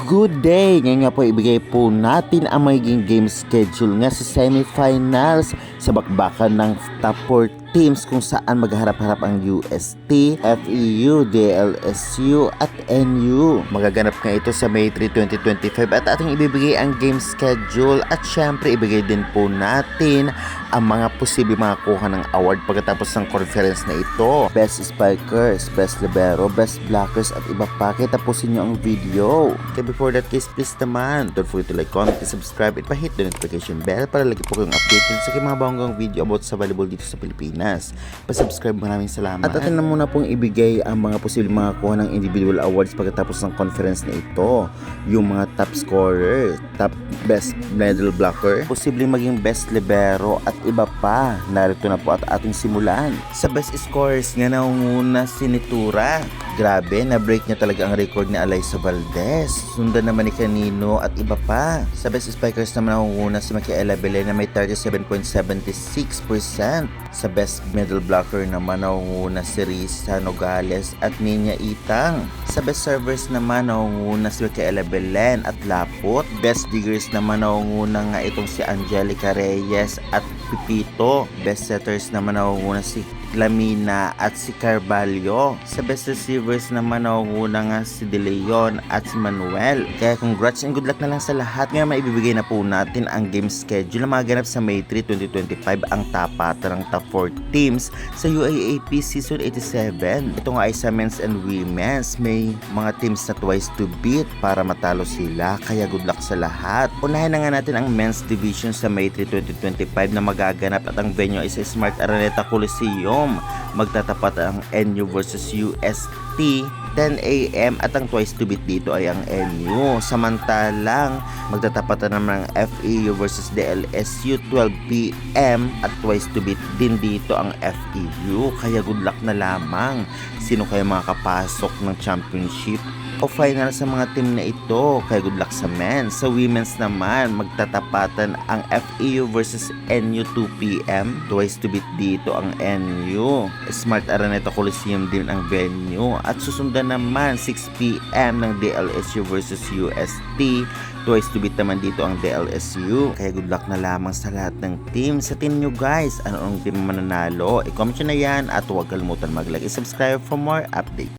Good day! Ngayon nga po ibigay po natin ang magiging game schedule nga sa semifinals sa bakbakan ng top 4 teams kung saan magharap-harap ang UST, FEU, DLSU at NU. Magaganap nga ito sa May 3, 2025 at ating ibibigay ang game schedule at syempre ibigay din po natin ang mga posibleng makakuha ng award pagkatapos ng conference na ito. Best Spikers, Best Libero, Best Blockers at iba pa. Kaya tapusin nyo ang video. Okay, before that guys, please naman, don't forget to like, comment, and subscribe at pa-hit the notification bell para lagi po kayong updated sa mga banggang video about sa volleyball dito sa Pilipinas. Pa-subscribe, maraming salamat. At atin na muna pong ibigay ang mga posibleng makakuha ng individual awards pagkatapos ng conference na ito. Yung mga top scorer, top best medal blocker, posibleng maging best libero at iba pa. Narito na po at ating simulan. Sa best scorers nga nangunguna si Nitura. Grabe, na-break niya talaga ang record ni Alyssa Valdez. Sundan naman ni Canino at iba pa. Sa best spikers naman nangunguna si Micaela Belen na may 37.76%. Sa best middle blocker naman nangunguna si Risa Nogales at Ninya Itang. Sa best servers naman nangunguna si Micaela Belen at Lapot. Best diggers naman nangunguna nga itong si Angelica Reyes at Pipito. Best setters naman nangunguna si Lamina at si Carvalho. Sa best receivers naman nangunguna nga si De Leon at si Manuel. Kaya congrats and good luck na lang sa lahat. Ngayon maibibigay na po natin ang game schedule na maganap sa May 3, 2025 ang tapatan ng top 4 teams sa UAAP Season 87. Ito nga ay sa men's and women's. May mga teams na twice to beat para matalo sila. Kaya good luck sa lahat. Unahin na nga natin ang men's division sa May 3, 2025 na magaganap at ang venue ay sa Smart Araneta Coliseum. Magtatapat ang NU versus UST 10 AM at ang twice to beat dito ay ang NU. Samantalang magtatapatan naman ang FEU versus DLSU 12 PM at twice to beat din dito ang FEU. Kaya good luck na lamang. Sino kaya makakapasok ng championship o final sa mga team na ito? Kaya good luck sa men. Sa women's naman, magtatapatan ang FEU versus NU 2 PM. Twice to beat dito ang NU. Smart Araneta Coliseum din ang venue. At susundan naman 6 PM ng DLSU versus UST. Twice to beat naman dito ang DLSU. Kaya good luck na lamang sa lahat ng team. Sa team nyo guys, ano ang team mananalo? I-comment nyo na yan at huwag kalimutan mag-like and subscribe for more updates.